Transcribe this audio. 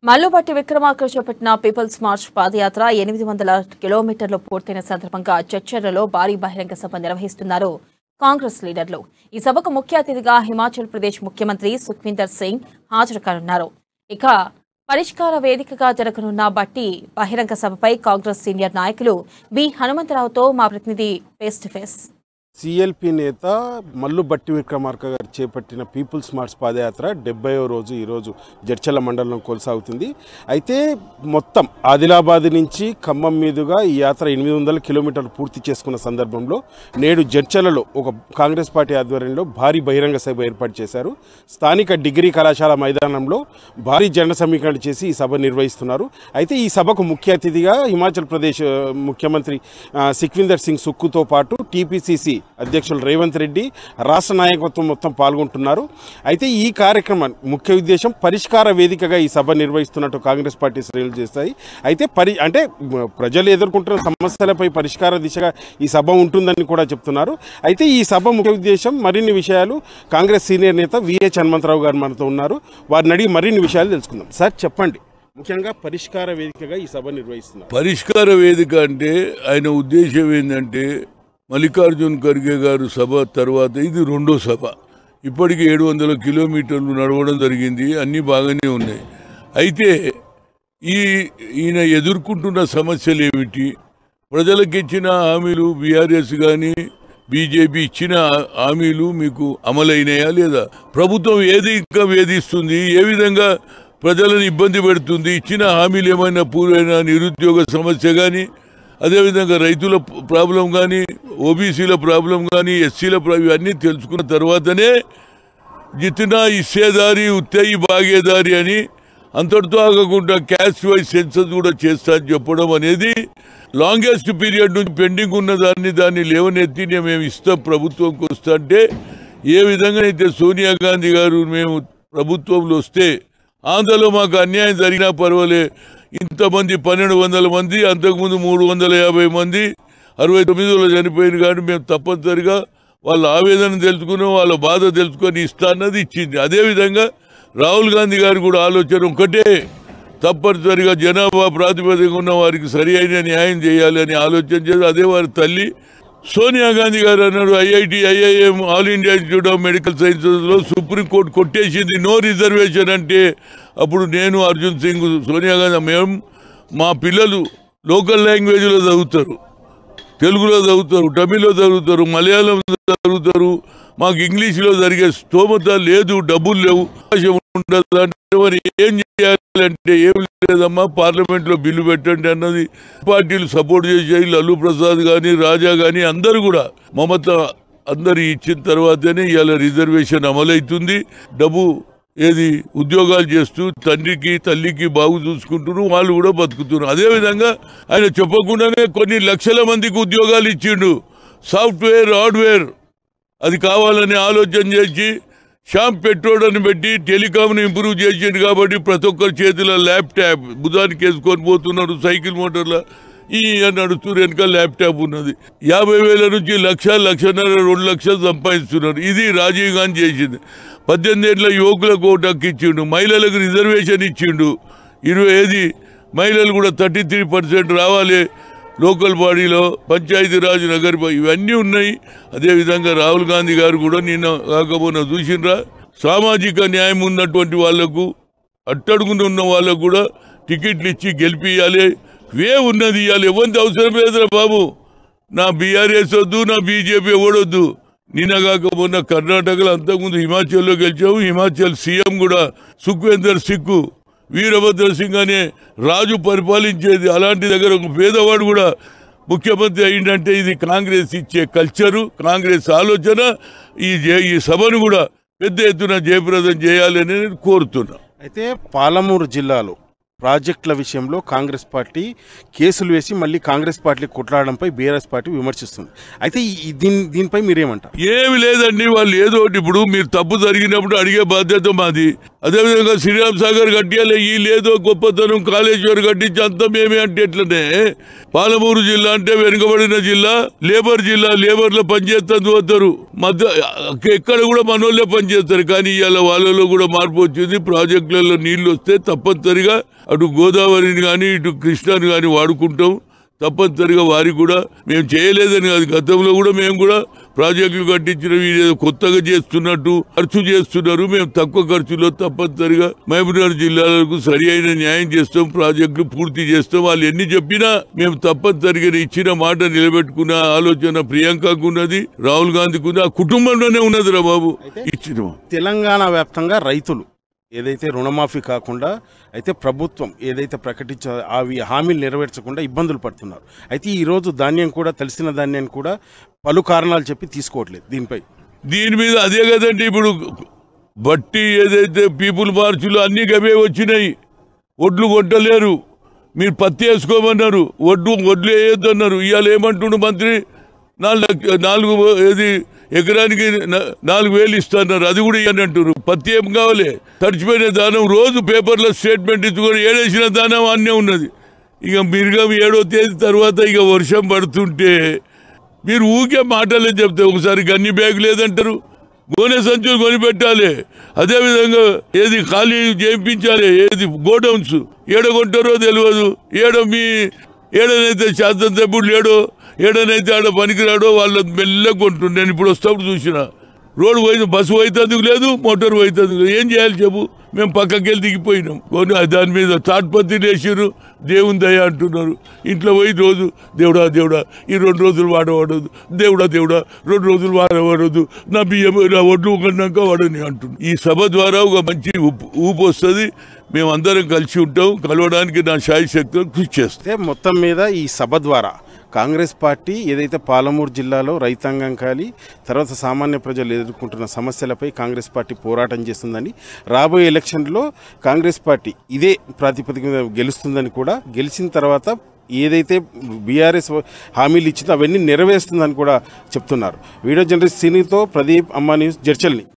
మల్లుబట్టి విక్రమార్క చేపట్టిన peoples March పాదయాత్ర 800 కిలోమీటర్లు పూర్తయిన సందర్భంగా చర్చలలో భారీ బహిరంగ సభ నిర్వహిస్తున్నారు కాంగ్రెస్ లీడర్లు. ఈ సభకు ముఖ్య అతిథిగా హిమాచల్ ప్రదేశ్ ముఖ్యమంత్రి సుఖ్వీందర్ సింగ్ హాజరు కానున్నారు. ఇక పరిష్కార వేదికగా జరగనున్న బట్టి బహిరంగ సభపై కాంగ్రెస్ సీనియర్ నాయకులు బి హనుమంతరావుతో మా ప్రతినిధి ఫేస్ టు ఫేస్. సిఎల్పి నేత మల్లుబట్టి విక్రమార్క గారు చేపట్టిన పీపుల్స్ మార్చ్ పాదయాత్ర 70వ రోజు ఈరోజు జడ్చర్ల మండలంలో కొనసాగుతుంది. అయితే మొత్తం ఆదిలాబాద్ నుంచి ఖమ్మం మీదుగా ఈ యాత్ర 800 కిలోమీటర్లు పూర్తి చేసుకున్న సందర్భంలో నేడు జడ్చర్లలో ఒక కాంగ్రెస్ పార్టీ ఆధ్వర్యంలో భారీ బహిరంగ సభ ఏర్పాటు చేశారు. స్థానిక డిగ్రీ కళాశాల మైదానంలో భారీ జన సమీకరణ చేసి ఈ సభ నిర్వహిస్తున్నారు. అయితే ఈ సభకు ముఖ్య అతిథిగా హిమాచల్ ప్రదేశ్ ముఖ్యమంత్రి సుఖ్వీందర్ సింగ్ సుక్కుతో పాటు టీపీసీసీ అధ్యక్షులు రేవంత్ రెడ్డి రాష్ట్ర నాయకత్వం మొత్తం పాల్గొంటున్నారు. అయితే ఈ కార్యక్రమం ముఖ్య ఉద్దేశం పరిష్కార వేదికగా ఈ సభ నిర్వహిస్తున్నట్టు కాంగ్రెస్ పార్టీ శ్రేణులు చేస్తాయి. అయితే అంటే ప్రజలు ఎదుర్కొంటున్న సమస్యలపై పరిష్కార దిశగా ఈ సభ ఉంటుందని కూడా చెప్తున్నారు. అయితే ఈ సభ ముఖ్య ఉద్దేశం మరిన్ని విషయాలు కాంగ్రెస్ సీనియర్ నేత విహెచ్ హనుమంతరావు గారు మనతో ఉన్నారు. వారిని అడిగి మరిన్ని విషయాలు తెలుసుకుందాం. సార్ చెప్పండి, ముఖ్యంగా పరిష్కార వేదికగా ఈ సభ నిర్వహిస్తున్నారు. పరిష్కార వేదిక అంటే ఆయన ఉద్దేశం ఏంటంటే మల్లికార్జున్ ఖర్గే గారు సభ తర్వాత ఇది రెండో సభ. ఇప్పటికి 700 కిలోమీటర్లు నడవడం జరిగింది. అన్నీ బాగానే ఉన్నాయి. అయితే ఈయన ఎదుర్కొంటున్న సమస్యలు ఏమిటి, ప్రజలకు ఇచ్చిన హామీలు బీఆర్ఎస్ కానీ బీజేపీ ఇచ్చిన హామీలు మీకు అమలైనాయా లేదా, ప్రభుత్వం ఏది ఇంకా వేధిస్తుంది, ఏ విధంగా ప్రజలను ఇబ్బంది పెడుతుంది, ఇచ్చిన హామీలు ఏమైనా పూర్వైన నిరుద్యోగ సమస్య కానీ, అదేవిధంగా రైతుల ప్రాబ్లం కానీ, ఓబీసీల ప్రాబ్లం కానీ, ఎస్సీల ఇవన్నీ తెలుసుకున్న తర్వాతనే జితనా ఇచ్చేదారి ఉత్తయి భాగేదారి అని అంతటితో ఆగకుండా క్యాస్ట్ వైజ్ సెన్సస్ కూడా చేస్తా అని చెప్పడం అనేది లాంగెస్ట్ పీరియడ్ నుంచి పెండింగ్ ఉన్న దాన్ని లేవనెత్తి మేము ఇస్తాం ప్రభుత్వంకి వస్తా అంటే, ఏ విధంగా అయితే సోనియా గాంధీ గారు మేము ప్రభుత్వంలో వస్తే ఆంధ్రలో మాకు అన్యాయం జరిగినా పర్వాలే, ఇంతమంది 1200 మంది, అంతకుముందు 350 మంది 69లో చనిపోయిన కానీ మేము తప్పనిసరిగా వాళ్ళ ఆవేదన తెలుసుకుని వాళ్ళ బాధ తెలుసుకొని ఇస్తా అన్నది ఇచ్చింది. అదేవిధంగా రాహుల్ గాంధీ గారు కూడా ఆలోచన ఒకటే, తప్పనిసరిగా జనాభా ప్రాతిపదిక ఉన్న వారికి సరి అయిన న్యాయం చేయాలి అని ఆలోచన చేసి అదే వారి తల్లి సోనియా గాంధీ గారు అన్నారు. IIM all India institute of medical సైన్సెస్లో సుప్రీంకోర్టు కొట్టేసింది నో రిజర్వేషన్ అంటే, అప్పుడు నేను అర్జున్ సింగ్ సోనియా గాంధీ మేము మా పిల్లలు లోకల్ లాంగ్వేజ్లో చదువుతారు, తెలుగులో చదువుతారు, తమిళ్లో చదువుతారు, మలయాళం చదువుతారు, మాకు ఇంగ్లీష్లో జరిగే స్తోమత లేదు, డబ్బులు లేవు, ఉండదు అంటే మరి ఏం చేయాలంటే ఏం లేదమ్మా పార్లమెంట్లో బిల్లు పెట్టండి అన్నది పార్టీలు సపోర్ట్ చేసేది. లల్లు ప్రసాద్ కానీ రాజా కానీ అందరూ కూడా మమత అందరు ఇచ్చిన తర్వాతనే ఇవాళ రిజర్వేషన్ అమలవుతుంది. డబ్బు ఏది ఉద్యోగాలు చేస్తూ తండ్రికి తల్లికి బాగు చూసుకుంటున్నారు, వాళ్ళు కూడా బతుకుతున్నారు. అదేవిధంగా ఆయన చెప్పకుండానే కొన్ని లక్షల మందికి ఉద్యోగాలు ఇచ్చిండు. సాఫ్ట్వేర్ హార్డ్వేర్ అది కావాలని ఆలోచన చేసి షాంప్ పెట్రోల్ అని పెట్టి టెలికాంని ఇంప్రూవ్ చేసిండు. కాబట్టి ప్రతి ఒక్కరి చేతిలో ల్యాప్టాప్ భుజానికి వేసుకొని పోతున్నారు, సైకిల్ మోటార్ల ఈ నడుస్తున్నారు, వెనక ల్యాప్టాప్ ఉన్నది. 50,000 నుంచి 1,00,000, 1,50,000, 2 లక్షలు సంపాదిస్తున్నారు. ఇది రాజీవ్ గాంధీ చేసింది. 18 ఏళ్ల యువకులకు ఓటు హక్కు ఇచ్చిండు, మహిళలకు రిజర్వేషన్ ఇచ్చిండు. 20 మహిళలు కూడా 33% రావాలి లోకల్ బాడీలో, పంచాయతీరాజ్ నగర్ ఇవన్నీ ఉన్నాయి. అదేవిధంగా రాహుల్ గాంధీ గారు కూడా నిన్న కాకపోయినా చూసినరా సామాజిక న్యాయం ఉన్నటువంటి వాళ్లకు అట్టడుగున ఉన్న వాళ్ళకు కూడా టికెట్లు ఇచ్చి గెలిపియాలి. వే ఉన్నది ఇవ్వాలి, ఎవరికి అవసరం లేదురా బాబు, నా బీఆర్ఎస్ వద్దు, నా బీజేపీ ఎవడొద్దు. నిన్న కాకపోయినా కర్ణాటకలో అంతకుముందు హిమాచల్లో గెలిచాము. హిమాచల్ సీఎం కూడా సుఖ్వీందర్ సింగ్ వీరభద్ర సింగ్ అనే రాజు పరిపాలించేది. అలాంటి దగ్గర ఒక పేదవాడు కూడా ముఖ్యమంత్రి అయిందంటే ఇది కాంగ్రెస్ ఇచ్చే కల్చరు, కాంగ్రెస్ ఆలోచన. ఈ సభను కూడా పెద్ద ఎత్తున జయప్రదం చేయాలని నేను కోరుతున్నా. అయితే పాలమూరు జిల్లాలో ప్రాజెక్టుల విషయంలో కాంగ్రెస్ పార్టీ కేసులు వేసి మళ్ళీ కాంగ్రెస్ పార్టీ కొట్లాడడంపై బీఆర్ఎస్ పార్టీ విమర్శిస్తుంది. అయితే దీనిపై మీరేమంటారు? ఏమి లేదండి, వాళ్ళు ఏదో ఒకటి ఇప్పుడు మీరు తప్పు జరిగినప్పుడు అడిగే బాధ్యత మాది. అదేవిధంగా శ్రీరామ్ సాగర్ కట్టియాలి, ఈ లేదో గొప్పతనం కాళేశ్వరం కట్టించి అంతా మేమే అంటే ఎట్లనే. పాలమూరు జిల్లా అంటే వెనుకబడిన జిల్లా, లేబర్ జిల్లా, లేబర్లో పనిచేస్తుంది పోతారు, మధ్య ఎక్కడ కూడా మనోళ్ళే పనిచేస్తారు. కానీ ఇవాళ వాళ్ళలో కూడా మార్పు వచ్చింది. ప్రాజెక్టులలో నీళ్లు వస్తే తప్పనిసరిగా అటు గోదావరిని కానీ ఇటు కృష్ణాని కానీ వాడుకుంటాం. తప్పనిసరిగా వారికి కూడా మేము చేయలేదని కాదు, గతంలో కూడా మేము కూడా ప్రాజెక్టులు కట్టించినవి కొత్తగా చేస్తున్నట్టు ఖర్చు చేస్తున్నారు. మేము తక్కువ ఖర్చులో తప్పనిసరిగా మహబూబ్నగర్ జిల్లాలకు సరి అయిన న్యాయం చేస్తాం, ప్రాజెక్టులు పూర్తి చేస్తాం. వాళ్ళు ఎన్ని చెప్పినా మేము తప్పనిసరిగా ఇచ్చిన మాట నిలబెట్టుకున్న ఆలోచన ప్రియాంకకు ఉన్నది, రాహుల్ గాంధీకి ఉంది, ఆ కుటుంబంలోనే ఉన్నది రా బాబు. ఇచ్చిన తెలంగాణ వ్యాప్తంగా రైతులు ఏదైతే రుణమాఫీ కాకుండా అయితే ప్రభుత్వం ఏదైతే ప్రకటించో అవి హామీలు నెరవేర్చకుండా ఇబ్బందులు పడుతున్నారు. అయితే ఈరోజు ధాన్యం కూడా తెలిసిన ధాన్యాన్ని కూడా పలు కారణాలు చెప్పి తీసుకోవట్లేదు. దీని మీద అదే కదండి, ఇప్పుడు బట్టి ఏదైతే పీపుల్ మార్చులు అన్ని గవే వచ్చినాయి. ఒడ్లు కొట్టలేరు, మీరు పత్తి వేసుకోమన్నారు, ఒడ్లు వేయొద్దు అన్నారు. ఇవాళ ఏమంటుండు మంత్రి, 4 ఎకరానికి 4,000 ఇస్తున్నారు, అది కూడా ఇవ్వని అంటారు. పత్తి ఏం కావాలి, తడిచిపోయిన దానం రోజు పేపర్లో స్టేట్మెంట్ ఇచ్చుకొని ఏడేసిన దానం అన్నీ ఉన్నది. ఇక మిరుగం 7వ తేదీ తర్వాత ఇక వర్షం పడుతుంటే మీరు ఊకే మాటలే చెప్తే ఒకసారి గన్ని బ్యాగ్ లేదంటారు, గోనె సంచులు కొనిపెట్టాలి. అదేవిధంగా ఏది ఖాళీ చేయించాలి, ఏది గోడౌన్స్ ఏడగొంటారో తెలియదు. ఏడనైతే శాసనసభ్యుడు లేడో, ఏడనైతే ఆడ పనికిరాడో వాళ్ళ మెల్లగా కొంటుండే. నేను ఇప్పుడు వస్తాప్పుడు చూసిన రోడ్డు పోయి బస్సు పోయినందుకు లేదు, మోటార్ పోయినందుకు లేదు. ఏం చేయాలి చెప్పు, మేము పక్కకి వెళ్ళి దిగిపోయినాం. దాని మీద తాట్పత్తి వేసారు, దేవుని దయ అంటున్నారు. ఇంట్లో పోయి రోజు దేవుడా దేవుడా ఈ 2 రోజులు వాడవడదు, దేవుడా దేవుడా 2 రోజులు వాడవడదు, నా బియ్యం నా ఒడ్లు కొన్నాక వాడని అంటున్నారు. ఈ సభ ద్వారా ఒక మంచి ఊపు వస్తుంది. మేమందరం కలిసి ఉంటాం, కలవడానికి నా శాయశక్తులు కృషి చేస్తాం. మొత్తం మీద ఈ సభ ద్వారా కాంగ్రెస్ పార్టీ ఏదైతే పాలమూరు జిల్లాలో రైతాంగం కాలి తర్వాత సామాన్య ప్రజలు ఎదుర్కొంటున్న సమస్యలపై కాంగ్రెస్ పార్టీ పోరాటం చేస్తుందని, రాబోయే ఎలక్షన్లో కాంగ్రెస్ పార్టీ ఇదే ప్రాతిపదిక గెలుస్తుందని కూడా, గెలిచిన తర్వాత ఏదైతే బీఆర్ఎస్ హామీలు ఇచ్చిందో అవన్నీ నెరవేరుస్తుందని కూడా చెప్తున్నారు. వీడియో జర్నలిస్ట్ సినీతో ప్రదీప్, అమ్మా న్యూస్, జడ్చల్ని.